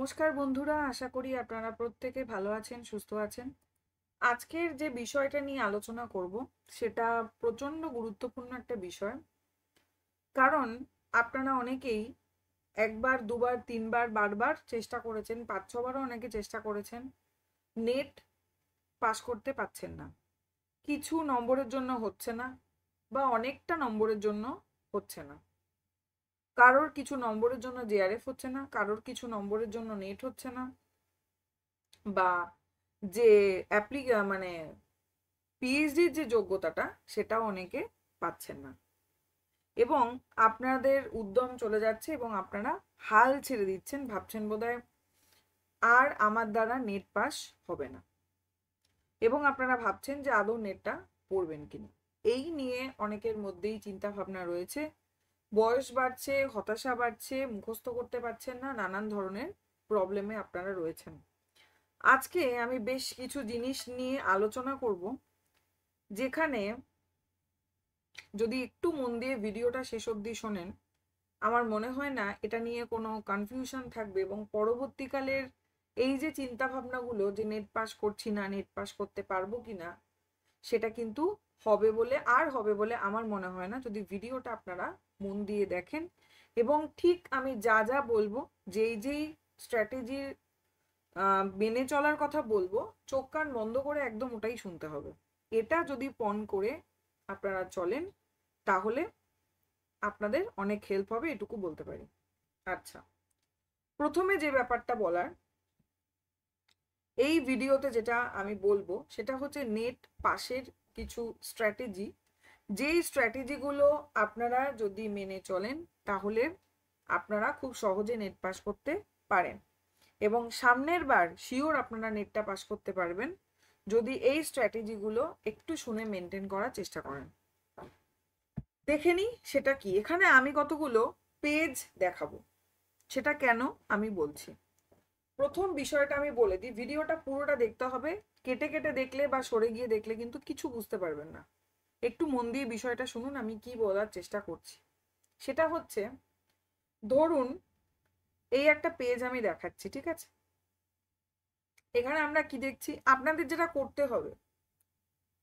নমস্কার বন্ধুরা, আশা করি আপনারা প্রত্যেকে ভালো আছেন, সুস্থ আছেন। আজকের যে বিষয়টা নিয়ে আলোচনা করব সেটা প্রচণ্ড গুরুত্বপূর্ণ একটা বিষয়। কারণ আপনারা অনেকেই একবার, দুবার, তিনবার, বারবার চেষ্টা করেছেন, 5-6বারও অনেকে চেষ্টা করেছেন, নেট পাস করতে পারছেন না। কিছু নম্বরের জন্য হচ্ছে না, বা অনেকটা নম্বরের জন্য হচ্ছে না। কারোর কিছু নম্বরের জন্য জেআরএফ হচ্ছে না, কারোর কিছু নম্বরের জন্য নেট হচ্ছে না, বা যে মানে পিএইচডির যে যোগ্যতাটা সেটাও অনেকে পাচ্ছেন না, এবং আপনাদের উদ্যম চলে যাচ্ছে এবং আপনারা হাল ছেড়ে দিচ্ছেন, ভাবছেন বোধহয় আর আমার দ্বারা নেট পাস হবে না, এবং আপনারা ভাবছেন যে আদৌ নেটটা পড়বেন কিনা। এই নিয়ে অনেকের মধ্যেই চিন্তা ভাবনা রয়েছে। বয়স বাড়ছে, হতাশা বাড়ছে, মুখস্থ করতে পারছেন না, নানান ধরনের প্রবলেমে আপনারা রয়েছেন। আজকে আমি বেশ কিছু জিনিস নিয়ে আলোচনা করব, যেখানে যদি একটু মন দিয়ে ভিডিওটা শেষ অবধি শোনেন, আমার মনে হয় না এটা নিয়ে কোনো কনফিউশন থাকবে, এবং পরবর্তীকালের এই যে চিন্তা ভাবনাগুলো যে নেট পাস করছি না, নেট পাস করতে পারবো কি না, সেটা কিন্তু হবে বলে আমার মনে হয় না, যদি ভিডিওটা আপনারা মন দিয়ে দেখেন এবং ঠিক আমি যা যা বলবো, যেই স্ট্র্যাটেজি মেনে চলার কথা বলবো, চোখ কান বন্ধ করে একদম ওটাই শুনতে হবে। এটা যদি পণ করে আপনারা চলেন, তাহলে আপনাদের অনেক হেল্প হবে, এটুকু বলতে পারি। আচ্ছা, প্রথমে যে ব্যাপারটা বলার, এই ভিডিওতে যেটা আমি বলবো সেটা হচ্ছে নেট পাসের কিছু স্ট্র্যাটেজি, যেই স্ট্র্যাটেজিগুলো আপনারা যদি মেনে চলেন তাহলে আপনারা খুব সহজে নেট পাস করতে পারেন, এবং সামনের বার শিওর আপনারা নেটটা পাস করতে পারবেন যদি এই স্ট্র্যাটেজিগুলো একটু শুনে মেনটেন করার চেষ্টা করেন। দেখে নিই সেটা কি। এখানে আমি কতগুলো পেজ দেখাবো, সেটা কেন আমি বলছি। প্রথম বিষয়টা আমি বলে দিই, ভিডিওটা পুরোটা দেখতে হবে। কেটে কেটে দেখলে বা সরে গিয়ে দেখলে কিন্তু কিছু বুঝতে পারবেন না। একটু মন দিয়ে বিষয়টা শুনুন আমি কি বলার চেষ্টা করছি। সেটা হচ্ছে, ধরুন এই একটা পেজ আমি দেখাচ্ছি, ঠিক আছে? এখানে আমরা কি দেখছি, আপনাদের যেটা করতে হবে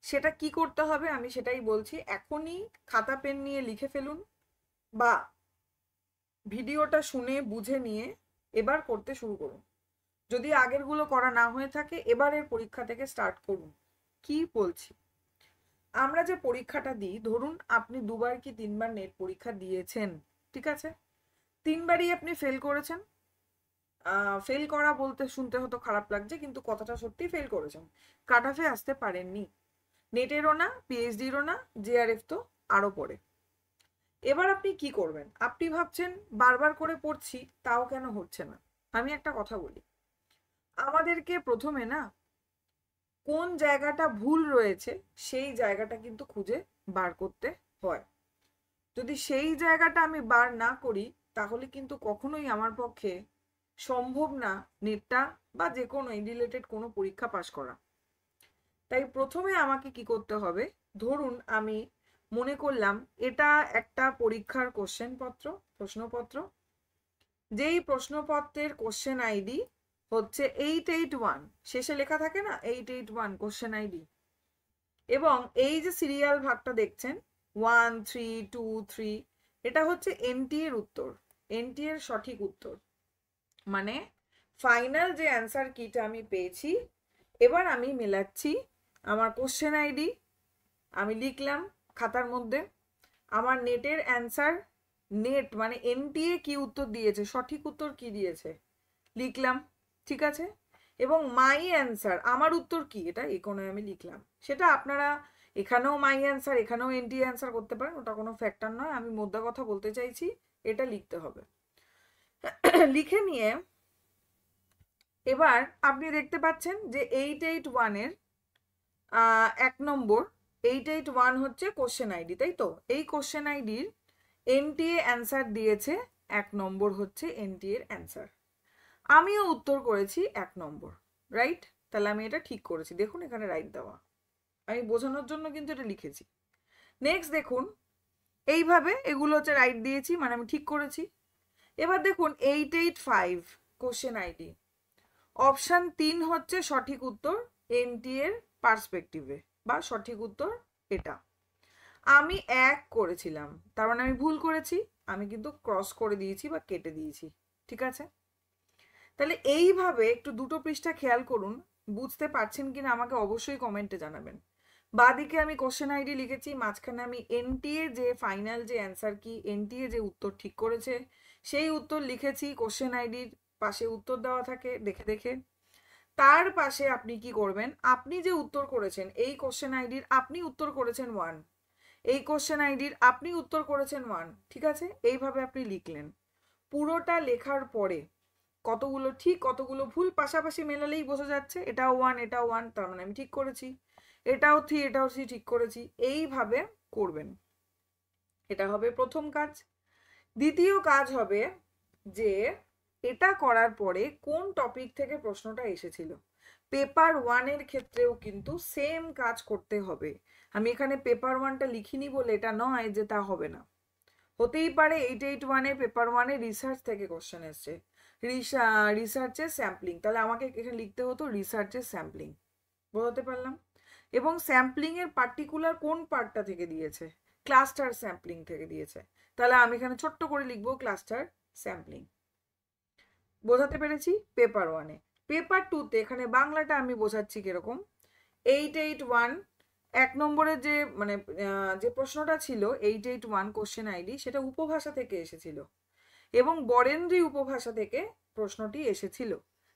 সেটা কি করতে হবে আমি সেটাই বলছি। এখনই খাতা পেন নিয়ে লিখে ফেলুন, বা ভিডিওটা শুনে বুঝে নিয়ে এবার করতে শুরু করুন। যদি আগেরগুলো করা না হয়ে থাকে, এবারের পরীক্ষা থেকে স্টার্ট করুন। কি বলছি, আমরা যে পরীক্ষাটা দিই, ধরুন আপনি 2বার কি 3বার নেট পরীক্ষা দিয়েছেন, ঠিক আছে? 3বারই আপনি ফেল করেছেন। ফেল করা বলতে শুনতে হতো খারাপ লাগছে, কিন্তু কথাটা সত্যি, ফেল করেছেন, কাট অফে আসতে পারেননি। নেটেরও না, পিএইচডিরও না, জেআরএফ তো আরো পড়ে। এবার আপনি কি করবেন? আপনি ভাবছেন বারবার করে পড়ছি তাও কেন হচ্ছে না। আমি একটা কথা বলি, আমাদেরকে প্রথমে না কোন জায়গাটা ভুল রয়েছে সেই জায়গাটা কিন্তু খুঁজে বার করতে হয়। যদি সেই জায়গাটা আমি বার না করি, তাহলে কিন্তু কখনোই আমার পক্ষে সম্ভব না নেটটা বা যে কোনো রিলেটেড কোনো পরীক্ষা পাশ করা। তাই প্রথমে আমাকে কি করতে হবে, ধরুন আমি মনে করলাম এটা একটা পরীক্ষার প্রশ্নপত্র, যেই প্রশ্নপত্রের কোশ্চেন আইডি হচ্ছে 881, শেষে লেখা থাকে না 881 কোশ্চেন আইডি, এবং এই যে সিরিয়াল ভাগটা দেখছেন 1 3 2 3, এটা হচ্ছে এনটি এর উত্তর, এনটি এর সঠিক উত্তর, মানে ফাইনাল যে অ্যান্সার কিটা আমি পেয়েছি। এবার আমি মেলাচ্ছি আমার কোশ্চেন আইডি, আমি লিখলাম খাতার মধ্যে, আমার নেটের অ্যান্সার, নেট মানে এনটিএ কি উত্তর দিয়েছে, সঠিক উত্তর কি দিয়েছে লিখলাম, ঠিক আছে? এবং মাই অ্যান্সার, আমার উত্তর কি, এটা এই কোণে আমি লিখলাম। সেটা আপনারা এখানেও মাই অ্যান্সার, এখানেও এনটি অ্যান্সার করতে পারেন, ওটা কোনো ফ্যাক্টর নয়, আমি মোদ্দা কথা বলতে চাইছি, এটা লিখতে হবে। লিখে নিয়ে এবার আপনি দেখতে পাচ্ছেন যে 881-এর 1 নম্বর, 881 হচ্ছে কোশ্চেন আইডি, তাই তো? এই কোশ্চেন আইডির এনটিএ অ্যান্সার দিয়েছে 1 নম্বর, হচ্ছে এনটিএর অ্যান্সার। আমিও উত্তর করেছি 1 নম্বর, রাইট? তাহলে আমি এটা ঠিক করেছি, দেখুন এখানে রাইট দেওয়া, আমি বোঝানোর জন্য কিন্তু এটা লিখেছি। নেক্সট দেখুন, এইভাবে এগুলো হচ্ছে রাইট দিয়েছি, মানে আমি ঠিক করেছি। এবার দেখুন 885, কোশ্চেন আইডি, অপশন 3 হচ্ছে সঠিক উত্তর এনটিএ এর পার্সপেক্টিভে, বা সঠিক উত্তর এটা। আমি 1 করেছিলাম, তার মানে আমি ভুল করেছি, আমি কিন্তু ক্রস করে দিয়েছি বা কেটে দিয়েছি, ঠিক আছে। তাহলে এইভাবে একটু দুটো পৃষ্ঠা খেয়াল করুন, বুঝতে পারছেন কিনা আমাকে অবশ্যই কমেন্টে জানাবেন। বাদিকে আমি কোশ্চেন আইডি লিখেছি, মাঝখানে আমি এনটিএ যে ফাইনাল যে অ্যান্সার কি, এনটিএ যে উত্তর ঠিক করেছে সেই উত্তর লিখেছি, কোশ্চেন আইডির পাশে উত্তর দেওয়া থাকে দেখে দেখে। তার পাশে আপনি কি করবেন, আপনি যে উত্তর করেছেন এই কোশ্চেন আইডির আপনি উত্তর করেছেন 1, এই কোশ্চেন আইডির আপনি উত্তর করেছেন 1, ঠিক আছে। এইভাবে আপনি লিখলেন। পুরোটা লেখার পরে কতগুলো ঠিক কতগুলো ভুল পাশাপাশি মেলালেই বোঝা যাচ্ছে এটাও 1 এটাও 1, তার মানে আমি ঠিক করেছি, এটাও 3 এটাও 3 ঠিক করেছি। এইভাবে করবেন, এটা হবে প্রথম কাজ। দ্বিতীয় কাজ হবে যে এটা করার পরে কোন টপিক থেকে প্রশ্নটা এসেছিল। পেপার 1 এর ক্ষেত্রেও কিন্তু সেম কাজ করতে হবে। আমি এখানে পেপার 1টা লিখিনি বলে এটা নয় যে তা হবে না, হতেই পারে 881 এ পেপার 1 এ রিসার্চ থেকে কোশ্চেন এসছে, রিসার্চের স্যাম্পলিং, তাহলে আমাকে এখানে লিখতে হতো রিসার্চের স্যাম্পলিং, বোঝাতে পারলাম। এবং স্যাম্পলিং এর পার্টিকুলার কোন পার্টটা থেকে দিয়েছে, ক্লাস্টার স্যাম্পলিং থেকে দিয়েছে, তাহলে আমি এখানে ছোট্ট করে লিখবো ক্লাস্টার স্যাম্পলিং, বোঝাতে পেরেছি পেপার 1 এ। পেপার 2 তে এখানে বাংলাটা আমি বোঝাচ্ছি কিরকম। 881 1 নম্বরের যে মানে যে প্রশ্নটা ছিল 881 কোশ্চেন আইডি, সেটা উপভাষা থেকে এসেছিল এবং বরেন্দ্রী উপভাষা থেকে প্রশ্নটি এসেছিল।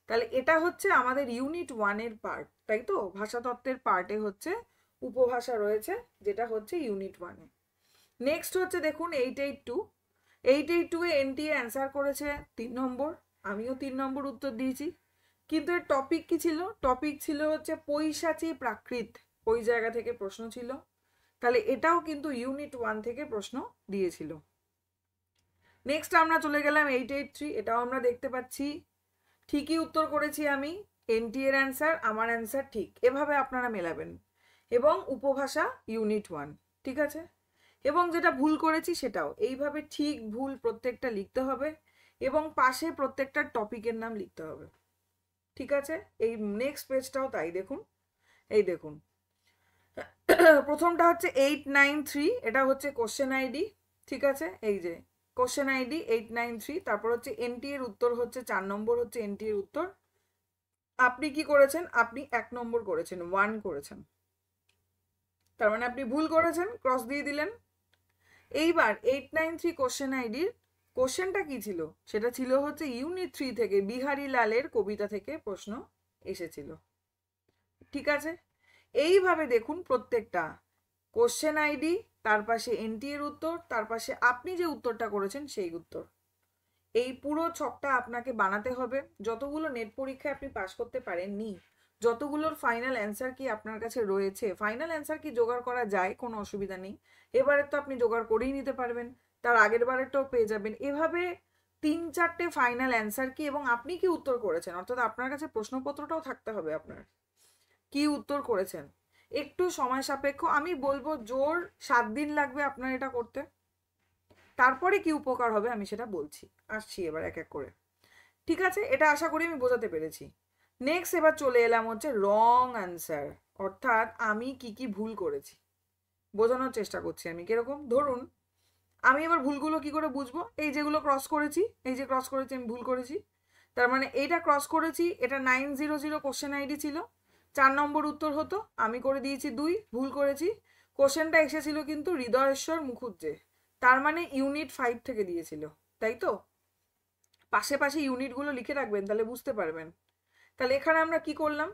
তাহলে এটা হচ্ছে আমাদের ইউনিট 1 এর পার্ট, তাই তো, ভাষাতত্ত্বের পার্টে হচ্ছে উপভাষা রয়েছে, যেটা হচ্ছে ইউনিট 1 এ। নেক্সট হচ্ছে দেখুন 882, 882 এ এনটিএ অ্যান্সার করেছে 3 নম্বর, আমিও 3 নম্বর উত্তর দিয়েছি। কিন্তু এর টপিক কি ছিল, টপিক ছিল হচ্ছে পৈশাচী প্রাকৃত, ওই জায়গা থেকে প্রশ্ন ছিল। তাহলে এটাও কিন্তু ইউনিট 1 থেকে প্রশ্ন দিয়েছিল। নেক্সট আমরা চলে গেলাম 883, এটাও আমরা দেখতে পাচ্ছি ঠিকই উত্তর করেছি আমি, এনটি এর অ্যান্সার, আমার অ্যান্সার ঠিক, এভাবে আপনারা মেলাবেন। এবং উপভাষা ইউনিট 1, ঠিক আছে। এবং যেটা ভুল করেছি সেটাও এইভাবে ঠিক ভুল প্রত্যেকটা লিখতে হবে এবং পাশে প্রত্যেকটা টপিকের নাম লিখতে হবে, ঠিক আছে। এই নেক্সট পেজটাও তাই দেখুন, এই দেখুন প্রথমটা হচ্ছে 893, এটা হচ্ছে কোশ্চেন আইডি, ঠিক আছে। এই যে কোশ্চেন আইডি 893, তারপর হচ্ছে এনটি এর উত্তর হচ্ছে 4 নম্বর হচ্ছে এনটি এর উত্তর। আপনি কি করেছেন, আপনি 1 নম্বর করেছেন, 1 করেছেন, তার মানে আপনি ভুল করেছেন, ক্রস দিয়ে দিলেন। এইবার 893 কোশ্চেন আইডির কোশ্চেনটা কি ছিল, সেটা ছিল হচ্ছে ইউনিট 3 থেকে বিহারী লালের কবিতা থেকে প্রশ্ন এসেছিল, ঠিক আছে। এইভাবে দেখুন প্রত্যেকটা কোশ্চেন আইডি, তার পাশে এনটি এর উত্তর, তার পাশে আপনি যে উত্তরটা করেছেন সেই উত্তর, এই পুরো ছকটা আপনাকে বানাতে হবে। যতগুলো নেট পরীক্ষায় আপনি পাস করতে পারেননি, যতগুলোর ফাইনাল অ্যান্সার কি আপনার কাছে রয়েছে, ফাইনাল অ্যান্সার কি জোগাড় করা যায়, কোনো অসুবিধা নেই, এবারে তো আপনি জোগাড় করেই নিতে পারবেন, তার আগের বারেরটাও পেয়ে যাবেন। এভাবে 3-4টে ফাইনাল অ্যান্সার কি এবং আপনি কি উত্তর করেছেন, অর্থাৎ আপনার কাছে প্রশ্নপত্রটাও থাকতে হবে আপনার কি উত্তর করেছেন। একটু সময় সাপেক্ষ, আমি বলবো জোর 7 দিন লাগবে আপনার এটা করতে, তারপরে কি উপকার হবে আমি সেটা বলছি, আসছি এবার এক এক করে, ঠিক আছে। এটা আশা করি আমি বোঝাতে পেরেছি। নেক্সট এবার চলে এলাম হচ্ছে রং অ্যান্সার, অর্থাৎ আমি কি কি ভুল করেছি বোঝানোর চেষ্টা করছি আমি কিরকম। ধরুন আমি এবার ভুলগুলো কি করে বুঝবো, এই যেগুলো ক্রস করেছি, এই যে ক্রস করেছি আমি ভুল করেছি, তার মানে এইটা ক্রস করেছি, এটা 900 কোশ্চেন আইডি ছিল, 4 নম্বর উত্তর হতো, আমি করে দিয়েছি 2, ভুল করেছি। কোশ্চেনটা এসেছিল কিন্তু হৃদয়েশ্বর মুখুজ্জে, তার মানে ইউনিট 5 থেকে দিয়েছিল, তাই তো। পাশে পাশে ইউনিটগুলো লিখে রাখবেন, তাহলে বুঝতে পারবেন। তাহলে এখানে আমরা কি করলাম,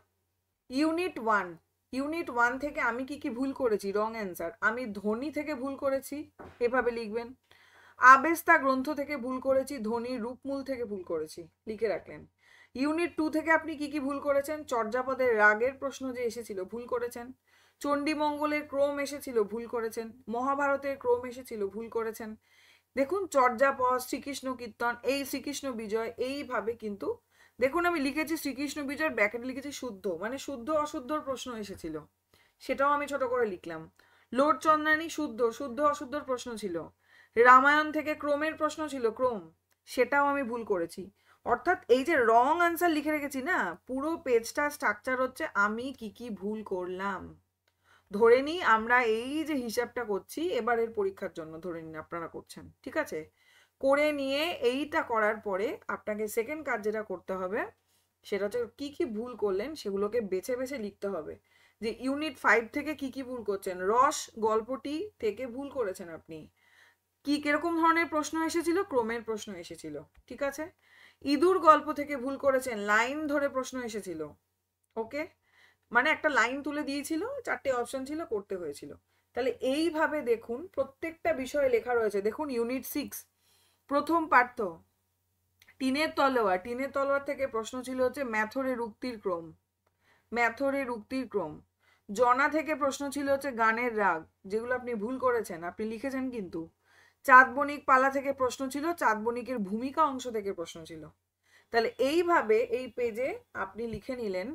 ইউনিট 1, ইউনিট 1 থেকে আমি কি কি ভুল করেছি, রং অ্যান্সার, আমি ধ্বনি থেকে ভুল করেছি, এভাবে লিখবেন। আবেস্তা গ্রন্থ থেকে ভুল করেছি, ধ্বনি রূপমূল থেকে ভুল করেছি, লিখে রাখলেন। ইউনিট 2 থেকে আপনি কি কি ভুল করেছেন, চর্যাপদের রাগের প্রশ্ন যে এসেছিল ভুল করেছেন, চণ্ডীমঙ্গলের ক্রম এসেছিল ভুল করেছেন, মহাভারতের ক্রম এসেছিল ভুল করেছেন। দেখুন চর্যাপদ, শ্রীকৃষ্ণ কীর্তন, এই শ্রীকৃষ্ণ বিজয়, এইভাবে কিন্তু দেখুন আমি লিখেছি শ্রীকৃষ্ণ বিজয়ের ব্র্যাকেটে লিখেছি শুদ্ধ, মানে শুদ্ধ অশুদ্ধর প্রশ্ন এসেছিল, সেটাও আমি ছোট করে লিখলাম। লোড চন্দ্রানী শুদ্ধ, শুদ্ধ অশুদ্ধর প্রশ্ন ছিল। রামায়ণ থেকে ক্রমের প্রশ্ন ছিল, ক্রম। সেটাও আমি ভুল করেছি। অর্থাৎ এই যে রং আনসার লিখে রেখেছি না, পুরো পেজটা স্ট্রাকচার হচ্ছে আমি কি কি ভুল করলাম। ধরে নিই আমরা এই যে হিসাবটা করছি এবারের পরীক্ষার জন্য, ধরে নিন আপনারা করছেন, ঠিক আছে? করে নিয়ে এইটা করার পরে আপনাকে সেকেন্ড কাজ যেটা করতে হবে সেটা হচ্ছে কি কি ভুল করলেন সেগুলোকে বেছে বেছে লিখতে হবে। যে ইউনিট 5 থেকে কি কি ভুল করছেন, রস গল্পটি থেকে ভুল করেছেন আপনি, কি কিরকম ধরনের প্রশ্ন এসেছিল, ক্রমের প্রশ্ন এসেছিল, ঠিক আছে? ইঁদুর গল্প থেকে ভুল করেছেন, লাইন ধরে প্রশ্ন এসেছিল, ওকে? মানে একটা লাইন তুলে দিয়েছিল, 4টে অপশন ছিল, করতে হয়েছিল। তাহলে এইভাবে দেখুন প্রত্যেকটা বিষয়ে লেখা রয়েছে। দেখুন ইউনিট 6 প্রথম পাঠ্য টিনের তলোয়ার, টিনের তলোয়ার থেকে প্রশ্ন ছিল হচ্ছে ম্যাথরের উক্তির ক্রম, ম্যাথরের উক্তির ক্রম। জনা থেকে প্রশ্ন ছিল হচ্ছে গানের রাগ, যেগুলো আপনি ভুল করেছেন, আপনি লিখেছেন কিন্তু। চাঁদ বণিক পালা থেকে প্রশ্ন ছিল, চাঁদ বণিকের ভূমিকা অংশ থেকে প্রশ্ন ছিল। তাহলে এইভাবে এই পেজে আপনি লিখে নিলেন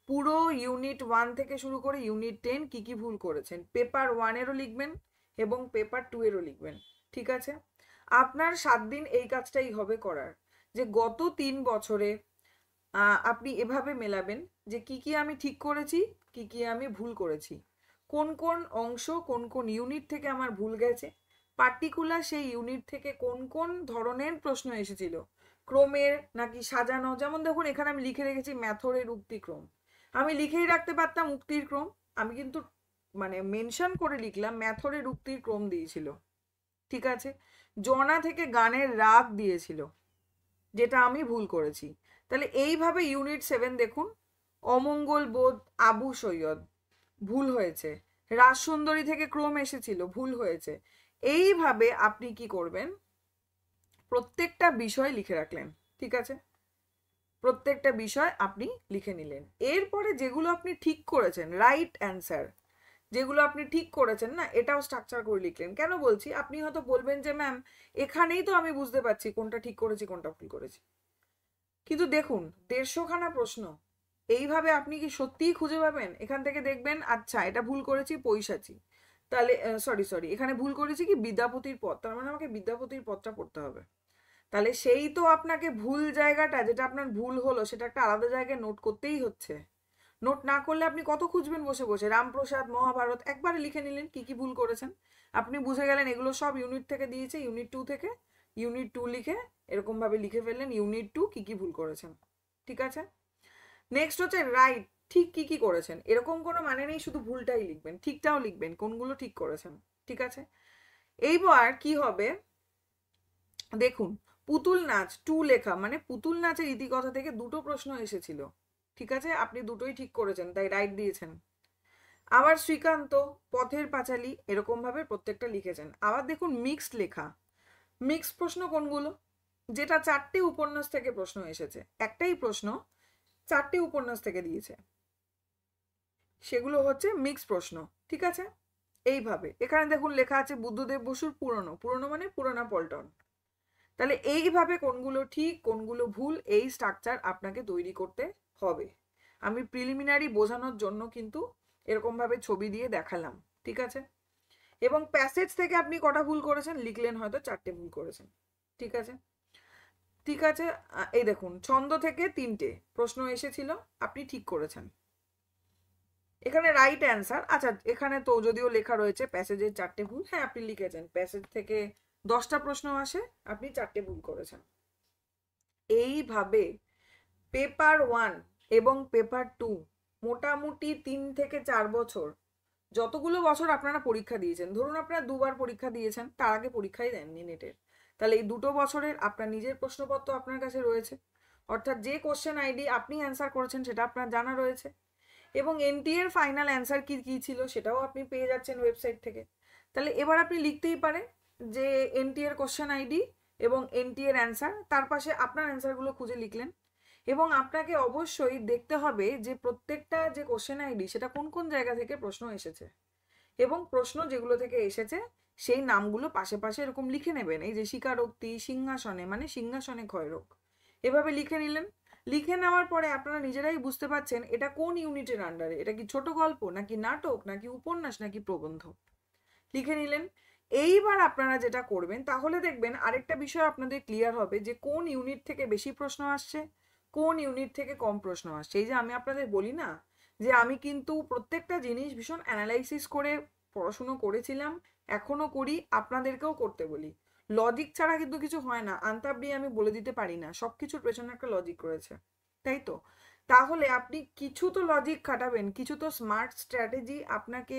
পুরো ইউনিট 1 থেকে শুরু করে ইউনিট 10 কি কি ভুল করেছেন। পেপার 1-এরও লিখবেন এবং পেপার 2-এরও লিখবেন, ঠিক আছে? আপনার 7 দিন এই কাজটাই হবে করার, যে গত 3 বছরে আপনি এভাবে মেলাবেন যে কি কি আমি ঠিক করেছি, কি কি আমি ভুল করেছি, কোন কোন অংশ কোন কোন ইউনিট থেকে আমার ভুল গেছে, পার্টিকুলার সেই ইউনিট থেকে কোন কোন ধরনের প্রশ্ন এসেছিল, ক্রমের নাকি সাজানো। যেমন দেখুন এখানে আমি লিখে রেখেছি ম্যাথরের উক্তিক্রম, আমি লিখেই রাখতে পারতাম উক্তির ক্রম, আমি কিন্তু মানে মেনশন করে লিখলাম ম্যাথরের উক্তির ক্রম দিয়েছিল, ঠিক আছে? জনা থেকে গানের রাগ দিয়েছিল, যেটা আমি ভুল করেছি। তাহলে এইভাবে ইউনিট 7 দেখুন, অমঙ্গল বোধ আবু সৈয়দ, ভুল হয়েছে। রাজসুন্দরী থেকে ক্রম এসেছিল, ভুল হয়েছে। এইভাবে আপনি কি করবেন, প্রত্যেকটা বিষয় লিখে রাখলেন, ঠিক আছে? প্রত্যেকটা বিষয় আপনি লিখে নিলেন। এরপরে যেগুলো আপনি ঠিক করেছেন, রাইট অ্যান্সার যেগুলো আপনি ঠিক করেছেন না, এটাও স্ট্রাকচার করে লিখলেন। কেন বলছি, আপনি হয়তো বলবেন যে ম্যাম এখানেই তো আমি বুঝতে পারছি কোনটা ঠিক করেছি কোনটা ভুল করেছি, কিন্তু দেখুন 150খানা প্রশ্ন, এইভাবে আপনি কি সত্যিই খুঁজে পাবেন? এখান থেকে দেখবেন আচ্ছা এটা ভুল করেছি পৈশাচী, তাহলে সরি এখানে ভুল করেছি কি বিদ্যাপতির পদ, তার মানে আমাকে বিদ্যাপতির পদটা পড়তে হবে। তাহলে সেই তো আপনাকে ভুল জায়গাটা যেটা আপনার ভুল হলো সেটা একটা আলাদা জায়গায় নোট করতেই হচ্ছে। নোট না করলে আপনি কত খুঁজবেন বসে বসে? রামপ্রসাদ, মহাভারত একবারে লিখে নিলেন কি কি ভুল করেছেন, আপনি বুঝে গেলেন এগুলো সব ইউনিট থেকে দিয়েছে, ইউনিট 2 থেকে। ইউনিট 2 লিখে এরকম ভাবে লিখে ফেললেন ইউনিট 2 কি কি ভুল করেছেন, ঠিক আছে? নেক্সট হচ্ছে রাইট, ঠিক কি কি করেছেন, এরকম কোনো মানে নেই শুধু ভুলটাই লিখবেন, ঠিকটাও লিখবেন কোনগুলো ঠিক করেছেন, ঠিক আছে? এইবার কি হবে দেখুন, পুতুল নাচ 2 লেখা, মানে পুতুল নাচের ইতিকথা থেকে 2টো প্রশ্ন এসেছিল, ঠিক আছে? আপনি দুটোই ঠিক করেছেন তাই রাইট দিয়েছেন। আবার শ্রীকান্ত, পথের পাঁচালী, এরকম ভাবে প্রত্যেকটা লিখেছেন। আবার দেখুন মিক্সড লেখা, মিক্সড প্রশ্ন কোনগুলো, যেটা 4টে উপন্যাস থেকে প্রশ্ন এসেছে, একটাই প্রশ্ন 4টে উপন্যাস থেকে দিয়েছে, সেগুলো হচ্ছে মিক্সড প্রশ্ন, ঠিক আছে? এইভাবে এখানে দেখুন লেখা আছে বুদ্ধদেব বসুর পুরনো, পুরনো মানে পুরোনা পল্টন। তাহলে এইভাবে কোনগুলো ঠিক কোনগুলো ভুল এই স্ট্রাকচার আপনাকে তৈরি করতে হবে। আমি প্রিলিমিনারি বোঝানোর জন্য কিন্তু এরকম ভাবে ছবি দিয়ে দেখালাম, ঠিক আছে? এবং প্যাসেজ থেকে আপনি কটা ভুল করেছেন লিখলেন, হয়তো 4টে ভুল করেছেন, ঠিক আছে? ঠিক আছে, এই দেখুন ছন্দ থেকে 3টে প্রশ্ন এসেছিল, আপনি ঠিক করেছেন, এখানে রাইট অ্যান্সার। আচ্ছা এখানে তো যদিও লেখা রয়েছে প্যাসেজের 4টে ভুল, হ্যাঁ আপনি লিখেছেন প্যাসেজ থেকে 10টা প্রশ্ন আসে, আপনি 4টে ভুল করেছেন। এইভাবে পেপার 1 এবং পেপার 2 মোটামুটি 3 থেকে 4 বছর, যতগুলো বছর আপনারা পরীক্ষা দিয়েছেন, ধরুন আপনারা 2বার পরীক্ষা দিয়েছেন, তার আগে পরীক্ষাই দেননি নেটের, তাহলে এই 2টো বছরের আপনার নিজের প্রশ্নপত্র আপনার কাছে রয়েছে, অর্থাৎ যে কোশ্চেন আইডি আপনি অ্যান্সার করেছেন সেটা আপনার জানা রয়েছে, এবং এনটিএ এর ফাইনাল অ্যান্সার কি কি ছিল সেটাও আপনি পেয়ে যাচ্ছেন ওয়েবসাইট থেকে। তাহলে এবার আপনি লিখতেই পারেন যে এনটিএ এর কোশ্চেন আইডি এবং এনটিএ এর অ্যান্সার, তার পাশে আপনার অ্যান্সারগুলো খুঁজে লিখলেন। এবং আপনাকে অবশ্যই দেখতে হবে যে প্রত্যেকটা যে কোশ্চেন আইডি সেটা কোন কোন জায়গা থেকে প্রশ্ন এসেছে, এবং প্রশ্ন যেগুলো থেকে এসেছে সেই নামগুলো পাশে পাশে এরকম লিখে নেবেন, এই যে স্বীকারোক্তি, সিংহাসনে মানে সিংহাসনে ক্ষয়রোগ, এভাবে লিখে নিলেন। লিখে নেওয়ার পরে আপনারা নিজেরাই বুঝতে পারছেন এটা কোন ইউনিটের আন্ডারে, এটা কি ছোট গল্প নাকি নাটক নাকি উপন্যাস নাকি প্রবন্ধ, লিখে নিলেন। এইবার আপনারা যেটা করবেন, তাহলে দেখবেন আরেকটা বিষয় আপনাদের ক্লিয়ার হবে যে কোন ইউনিট থেকে বেশি প্রশ্ন আসছে, কোন ইউনিট থেকে কম প্রশ্ন আসছে। এই যে আমি আপনাদের বলি না যে আমি কিন্তু প্রত্যেকটা জিনিস ভীষণ অ্যানালাইসিস করে পড়াশুনো করেছিলাম, এখনো করি, আপনাদেরকেও করতে বলি। লজিক ছাড়া কিন্তু কিছু হয় না, আন্তাবড়ি আমি বলে দিতে পারি না, সব কিছুর পেছনে একটা লজিক রয়েছে, তাই তো? তাহলে আপনি কিছু তো লজিক খাটাবেন, কিছু তো স্মার্ট স্ট্র্যাটেজি আপনাকে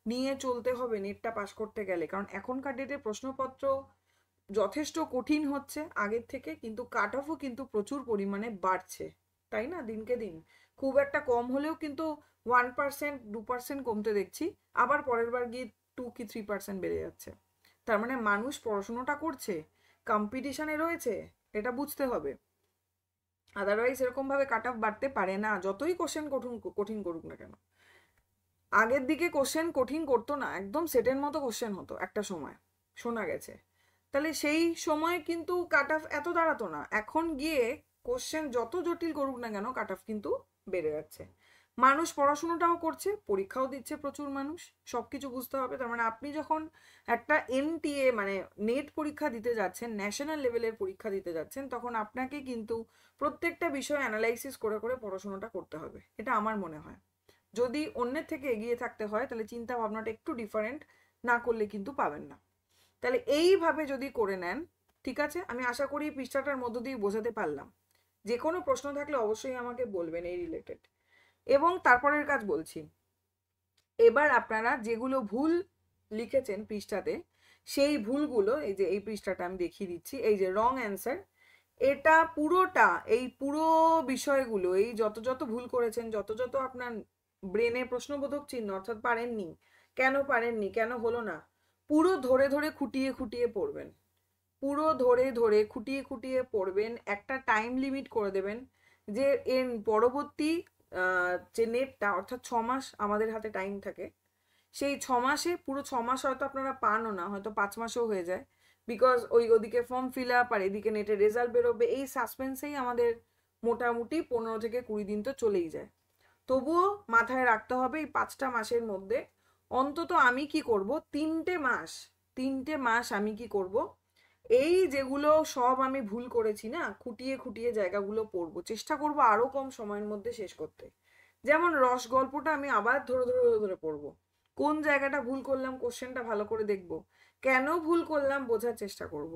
নিয়ে চলতে হবে নেটটা পাস করতে গেলে। কারণ এখনকার ডেটে প্রশ্নপত্র যথেষ্ট কঠিন হচ্ছে আগের থেকে, কিন্তু কাট অফও কিন্তু প্রচুর পরিমাণে বাড়ছে, তাই না? দিনকে দিন খুব একটা কম হলেও কিন্তু 1% 2% কমতে দেখছি, আবার পরের বার গিয়ে 2 কি 3% বেড়ে যাচ্ছে। তার মানে মানুষ পড়াশোনাটা করছে, কম্পিটিশনে রয়েছে, এটা বুঝতে হবে। আদারওয়াইজ এরকমভাবে কাট অফ বাড়তে পারে না, যতই কোশ্চেন কঠিন কঠিন করুক না কেন। আগের দিকে কোশ্চেন কঠিন করতো না, একদম সেটের মতো কোশ্চেন হতো একটা সময়, শোনা গেছে। তাহলে সেই সময় কিন্তু কাট অফ এত দাঁড়াতো না, এখন গিয়ে কোশ্চেন যত জটিল করুক না কেন কাট অফ কিন্তু বেড়ে যাচ্ছে। মানুষ পড়াশোনাটাও করছে, পরীক্ষাও দিচ্ছে প্রচুর মানুষ, সবকিছু বুঝতে হবে। তার মানে আপনি যখন একটা এনটিএ মানে নেট পরীক্ষা দিতে যাচ্ছেন, ন্যাশনাল লেভেলের পরীক্ষা দিতে যাচ্ছেন, তখন আপনাকে কিন্তু প্রত্যেকটা বিষয় অ্যানালাইসিস করে করে পড়াশোনাটা করতে হবে, এটা আমার মনে হয়। যদি অন্যের থেকে এগিয়ে থাকতে হয় তাহলে চিন্তা ভাবনাটা একটু ডিফারেন্ট না করলে কিন্তু পাবেন না। তাহলে এইভাবে যদি করে নেন, ঠিক আছে? আমি আশা করি পৃষ্ঠাটার মধ্য দিয়ে বোঝাতে পারলাম। যে কোনো প্রশ্ন থাকলে অবশ্যই আমাকে বলবেন এই রিলেটেড। এবং তারপরের কাজ বলছি, এবার আপনারা যেগুলো ভুল লিখেছেন পৃষ্ঠাতে, সেই ভুলগুলো এই যে এই পৃষ্ঠাটা আমি দেখিয়ে দিচ্ছি, এই যে রং অ্যান্সার, এটা পুরোটা, এই পুরো বিষয়গুলো, এই যত যত ভুল করেছেন, যত যত আপনার ব্রেনে প্রশ্নবোধক চিহ্ন অর্থাৎ পারেননি, কেন হলো না, পুরো ধরে ধরে খুঁটিয়ে খুঁটিয়ে পড়বেন, পুরো ধরে ধরে খুঁটিয়ে খুঁটিয়ে পড়বেন। একটা টাইম লিমিট করে দেবেন যে এর পরবর্তী যে নেটটা অর্থাৎ 6 মাস আমাদের হাতে টাইম থাকে, সেই 6 মাসে, পুরো 6 মাস হয়তো আপনারা পানও না, হয়তো 5 মাসও হয়ে যায়, বিকজ ওদিকে ফর্ম ফিল আপ আর এদিকে নেটের রেজাল্ট বেরোবে, এই সাসপেন্সেই আমাদের মোটামুটি 15 থেকে 20 দিন তো চলেই যায়। তবুও মাথায় রাখতে হবে এই 5টা মাসের মধ্যে অন্তত আমি কি করব, 3টে মাস আমি কি করব, এই যেগুলো সব আমি ভুল করেছি না, খুঁটিয়ে খুঁটিয়ে জায়গাগুলো পড়বো, চেষ্টা করব আরো কম সময়ের মধ্যে শেষ করতে। যেমন রস গল্পটা আমি আবার ধরে ধরে ধরে ধরে পড়বো, কোন জায়গাটা ভুল করলাম কোশ্চেনটা ভালো করে দেখব, কেন ভুল করলাম বোঝার চেষ্টা করব।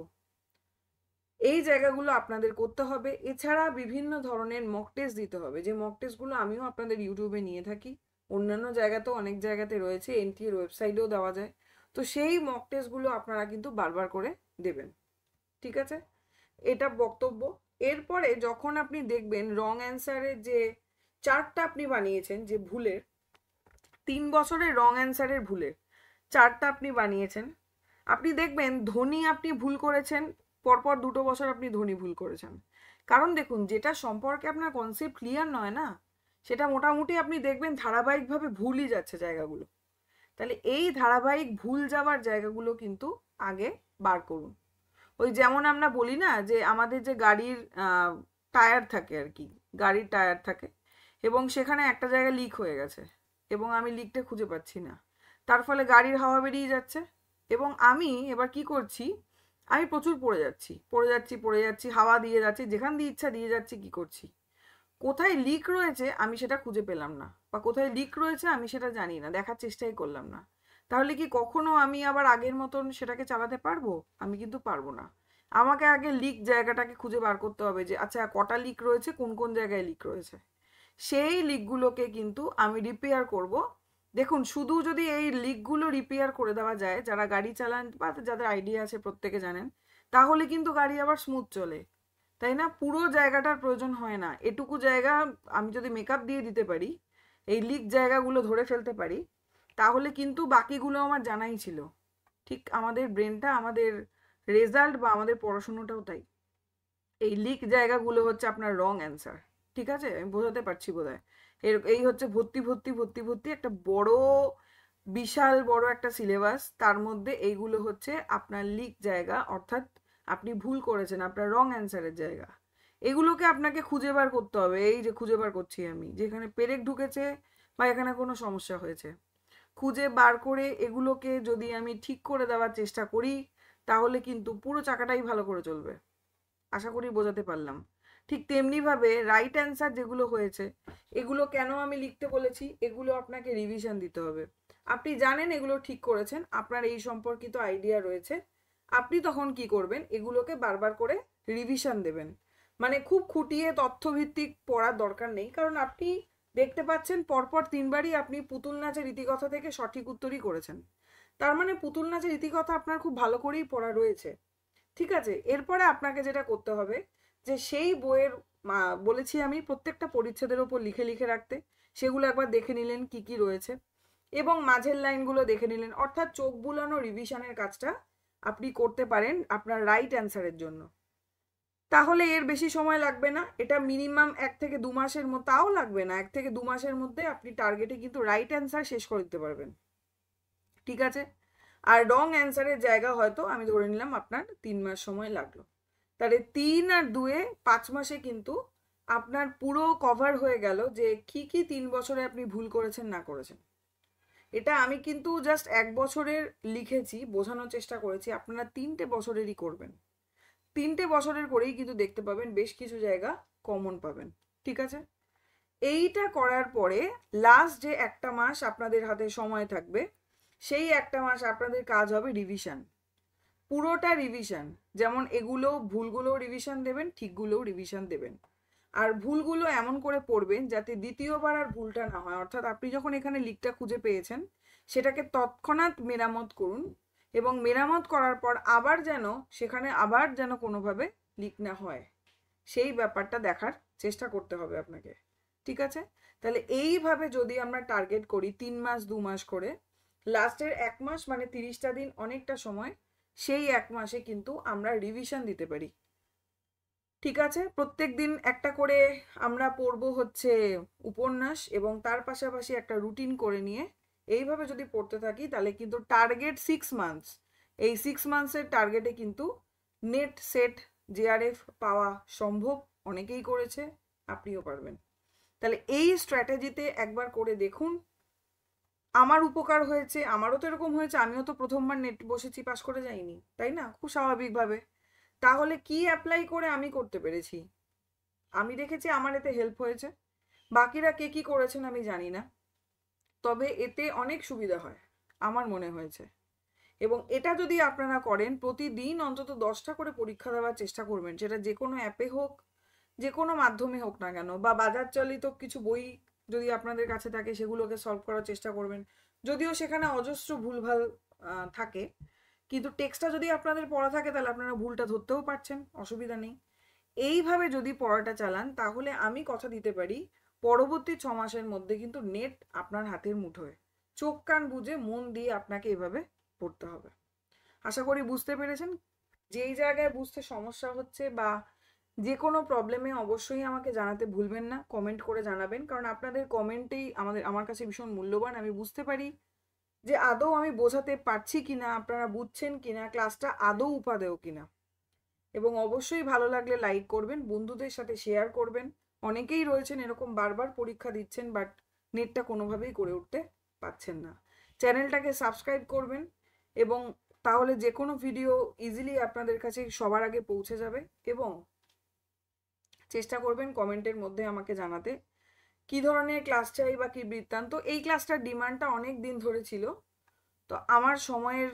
এই জায়গাগুলো আপনাদের করতে হবে। এছাড়া বিভিন্ন ধরনের মক টেস্ট দিতে হবে, যে মক টেস্টগুলো আমিও আপনাদের ইউটিউবে নিয়ে থাকি, অন্যান্য জায়গাতেও অনেক জায়গাতে রয়েছে, এনটিএর ওয়েবসাইটেও দেওয়া যায়। তো সেই মক টেস্টগুলো আপনারা কিন্তু বারবার করে দেবেন, ঠিক আছে? এটা বক্তব্য। এরপরে যখন আপনি দেখবেন রং অ্যান্সারের যে চার্টটা আপনি বানিয়েছেন, যে ভুলের 3 বছরের রং অ্যান্সারের ভুলের চার্টটা আপনি বানিয়েছেন, আপনি দেখবেন ধ্বনি আপনি ভুল করেছেন, পরপর 2 বছর আপনি ধ্বনি ভুল করেছেন। কারণ দেখুন, যেটা সম্পর্কে আপনার কনসেপ্ট ক্লিয়ার নয় না, সেটা মোটামুটি আপনি দেখবেন ধারাবাহিকভাবে ভুলই যাচ্ছে জায়গাগুলো। তাহলে এই ধারাবাহিক ভুল যাওয়ার জায়গাগুলো কিন্তু আগে বার করুন। ওই যেমন আমরা বলি না যে আমাদের যে গাড়ির টায়ার থাকে আর কি, গাড়ির টায়ার থাকে, এবং সেখানে একটা জায়গায় লিক হয়ে গেছে এবং আমি লিকটা খুঁজে পাচ্ছি না, তার ফলে গাড়ির হাওয়া বেরিয়ে যাচ্ছে, এবং আমি এবার কি করছি, আমি প্রচুর পড়ে যাচ্ছি, হাওয়া দিয়ে যাচ্ছি, যেখান দিয়ে ইচ্ছা দিয়ে যাচ্ছি, কি করছি, কোথায় লিক রয়েছে আমি সেটা খুঁজে পেলাম না, বা কোথায় লিক রয়েছে আমি সেটা জানি না, দেখার চেষ্টাই করলাম না। তাহলে কি কখনো আমি আবার আগের মতন সেটাকে চালাতে পারবো? আমি কিন্তু পারবো না। আমাকে আগে লিক জায়গাটাকে খুঁজে বার করতে হবে, যে আচ্ছা কটা লিক রয়েছে, কোন কোন জায়গায় লিক রয়েছে, সেই লিকগুলোকে কিন্তু আমি রিপেয়ার করব। দেখুন, শুধু যদি এই লিকগুলো রিপেয়ার করে দেওয়া যায়, যারা গাড়ি চালান বা যাদের আইডিয়া আছে প্রত্যেকে জানেন, তাহলে কিন্তু গাড়ি আবার স্মুথ চলে, তাই না? পুরো জায়গাটার প্রয়োজন হয় না, এটুকু জায়গা আমি যদি মেকআপ দিয়ে দিতে পারি, এই লিক জায়গাগুলো ধরে ফেলতে পারি, তাহলে কিন্তু বাকিগুলো আমার জানাই ছিল। ঠিক আমাদের ব্রেনটা, আমাদের রেজাল্ট বা আমাদের পড়াশুনোটাও তাই। এই লিক জায়গাগুলো হচ্ছে আপনার রং অ্যান্সার, ঠিক আছে? আমি বোঝাতে পারছি বোধহয়। এই হচ্ছে ভর্তি ভর্তি ভর্তি ভর্তি একটা বড়, বিশাল বড় একটা সিলেবাস, তার মধ্যে এইগুলো হচ্ছে আপনার লিক জায়গা, অর্থাৎ আপনি ভুল করেছেন, আপনার রং অ্যান্সারের জায়গা। এগুলোকে আপনাকে খুঁজে বার করতে হবে, এই যে খুঁজে বার করছি আমি, যেখানে পেরেক ঢুকেছে বা এখানে কোনো সমস্যা হয়েছে। খুঁজে বার করে এগুলোকে যদি আমি ঠিক করে দেওয়ার চেষ্টা করি তাহলে কিন্তু পুরো চাকাটাই ভালো করে চলবে। আশা করি বোঝাতে পারলাম। ঠিক তেমনিভাবে রাইট অ্যান্সার যেগুলো হয়েছে এগুলো কেন আমি লিখতে বলেছি, এগুলো আপনাকে রিভিশন দিতে হবে। আপনি জানেন এগুলো ঠিক করেছেন, আপনার এই সম্পর্কিত আইডিয়া রয়েছে, আপনি তখন কি করবেন, এগুলোকে বারবার করে রিভিশন দেবেন। মানে খুব খুঁটিয়ে তথ্যভিত্তিক পড়ার দরকার নেই, কারণ আপনি দেখতে পাচ্ছেন পরপর 3বারই আপনি পুতুল নাচের রীতিকথা থেকে সঠিক উত্তরই করেছেন। তার মানে পুতুল নাচের রীতিকথা আপনার খুব ভালো করেই পড়া রয়েছে। ঠিক আছে, এরপরে আপনাকে যেটা করতে হবে যে সেই বইয়ের বলেছি আমি প্রত্যেকটা পরিচ্ছেদের ওপর লিখে লিখে রাখতে, সেগুলো একবার দেখে নিলেন কি কি রয়েছে এবং মাঝের লাইনগুলো দেখে নিলেন, অর্থাৎ চোখ বুলানো রিভিশনের কাজটা আপনি করতে পারেন আপনার রাইট অ্যান্সারের জন্য। তাহলে এর বেশি সময় লাগবে না, এটা মিনিমাম 1 থেকে 2 মাসের মধ্যে, তাও লাগবে না, 1 থেকে 2 মাসের মধ্যে আপনি টার্গেটে কিন্তু রাইট অ্যান্সার শেষ করে দিতে পারবেন। ঠিক আছে, আর রং অ্যান্সারের জায়গা হয়তো আমি ধরে নিলাম আপনার 3 মাস সময় লাগলো, তাহলে 3 আর 2 5 মাসে কিন্তু আপনার পুরো কভার হয়ে গেল যে কি কি 3 বছরে আপনি ভুল করেছেন না করেছেন। এটা আমি কিন্তু জাস্ট 1 বছরের লিখেছি, বোঝানোর চেষ্টা করেছি, আপনারা 3টে বছরেরই করবেন। 3টে বছরের করেই কিন্তু দেখতে পাবেন বেশ কিছু জায়গা কমন পাবেন। ঠিক আছে, এইটা করার পরে লাস্ট যে 1টা মাস আপনাদের হাতে সময় থাকবে, সেই 1টা মাস আপনাদের কাজ হবে রিভিশন, পুরোটা রিভিশন। যেমন এগুলো ভুলগুলোও রিভিশন দেবেন, ঠিকগুলোও রিভিশন দেবেন। আর ভুলগুলো এমন করে পড়বেন যাতে দ্বিতীয়বার আর ভুলটা না হয়, অর্থাৎ আপনি যখন এখানে লিকটা খুঁজে পেয়েছেন সেটাকে তৎক্ষণাৎ মেরামত করুন, এবং মেরামত করার পর আবার যেন সেখানে আবার যেন কোনোভাবে লিক না হয় সেই ব্যাপারটা দেখার চেষ্টা করতে হবে আপনাকে। ঠিক আছে, তাহলে এইভাবে যদি আমরা টার্গেট করি 3 মাস 2 মাস করে, লাস্টের 1 মাস মানে 30টা দিন অনেকটা সময়, সেই 1 মাসে কিন্তু আমরা রিভিশন দিতে পারি। ঠিক আছে, প্রত্যেক দিন একটা করে আমরা পড়বো হচ্ছে উপন্যাস, এবং তার পাশাপাশি একটা রুটিন করে নিয়ে এইভাবে যদি পড়তে থাকি তাহলে কিন্তু টার্গেট 6 মান্থস, এই 6 মান্থসের টার্গেটে কিন্তু নেট সেট জেআরএফ পাওয়া সম্ভব। অনেকেই করেছে, আপনিও পারবেন। তাহলে এই স্ট্র্যাটেজিতে একবার করে দেখুন, আমার উপকার হয়েছে, আমারও তো এরকম হয়েছে, আমিও তো প্রথমবার নেট বসেছি, পাস করে যাইনি, তাই না, খুব স্বাভাবিকভাবে। তাহলে কি অ্যাপ্লাই করে আমি করতে পেরেছি, আমি দেখেছি আমার এতে হেল্প হয়েছে, বাকিরা কে কি করেছেন আমি জানি না, তবে এতে অনেক সুবিধা হয় আমার মনে হয়েছে। এবং এটা যদি আপনারা করেন, প্রতিদিন অন্তত 10টা করে পরীক্ষা দেওয়ার চেষ্টা করবেন, সেটা যে কোনো অ্যাপে হোক, যে কোনো মাধ্যমে হোক না কেন, বা বাজার চালিত কিছু বই যদি আপনাদের কাছে থাকে সেগুলোকে সলভ করার চেষ্টা করবেন, যদিও সেখানে অজস্র ভুলভাল থাকে, কিন্তু টেক্সটটা যদি আপনাদের পড়া থাকে তাহলে আপনারা ভুলটা ধরতেও পারছেন, অসুবিধা নেই। এইভাবে যদি পড়াটা চালান তাহলে আমি কথা দিতে পারি পরবর্তী 6 মাসের মধ্যে কিন্তু নেট আপনার হাতের মুঠোয়। চোখ কান বুঝে মন দিয়ে আপনাকে এভাবে পড়তে হবে। আশা করি বুঝতে পেরেছেন। যেই জায়গায় বুঝতে সমস্যা হচ্ছে বা যে কোনো প্রবলেমে অবশ্যই আমাকে জানাতে ভুলবেন না, কমেন্ট করে জানাবেন, কারণ আপনাদের কমেন্টেই আমার কাছে ভীষণ মূল্যবান। আমি বুঝতে পারি যে আদৌ আমি বোঝাতে পারছি কিনা, আপনারা বুঝছেন কিনা, ক্লাসটা আদৌ উপাদেয় কিনা। এবং অবশ্যই ভালো লাগলে লাইক করবেন, বন্ধুদের সাথে শেয়ার করবেন। অনেকেই রয়েছেন এরকম বারবার পরীক্ষা দিচ্ছেন বাট নেটটা কোনোভাবেই করে উঠতে পারছেন না। চ্যানেলটাকে সাবস্ক্রাইব করবেন, এবং তাহলে যে কোনো ভিডিও ইজিলি আপনাদের কাছে সবার আগে পৌঁছে যাবে। এবং চেষ্টা করবেন কমেন্টের মধ্যে আমাকে জানাতে কি ধরনের ক্লাস চাই বা কি বৃত্তান্ত। এই ক্লাসটার ডিমান্ডটা অনেক দিন ধরে ছিল, তো আমার সময়ের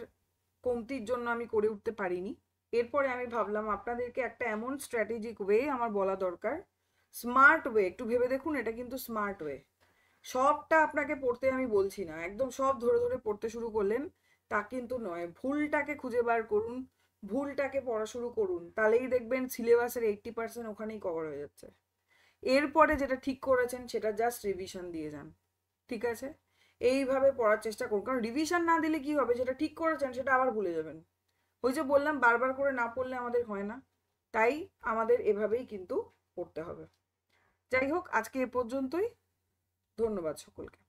কমতির জন্য আমি করে উঠতে পারিনি। এরপরে আমি ভাবলাম আপনাদেরকে একটা এমন স্ট্র্যাটেজিক ওয়ে আমার বলা দরকার, স্মার্ট ওয়ে, একটু ভেবে দেখুন, এটা কিন্তু স্মার্ট ওয়ে। সবটা আপনাকে পড়তে আমি বলছি না, একদম সব ধরে ধরে পড়তে শুরু করলেন তা কিন্তু নয়। ভুলটাকে খুঁজে বার করুন, ভুলটাকে পড়া শুরু করুন, তাহলেই দেখবেন সিলেবাসের 80% ওখানেই কভার হয়ে যাচ্ছে। এরপরে যেটা ঠিক করেছেন সেটা জাস্ট রিভিশন দিয়ে যান। ঠিক আছে, এইভাবে পড়ার চেষ্টা করুন, কারণ রিভিশন না দিলে কি হবে, যেটা ঠিক করেছেন সেটা আবার ভুলে যাবেন। ওই যে বললাম বারবার করে না পড়লে আমাদের হয় না, তাই আমাদের এভাবেই কিন্তু পড়তে হবে। যাই হোক, আজকে এ পর্যন্তই। ধন্যবাদ সকলকে।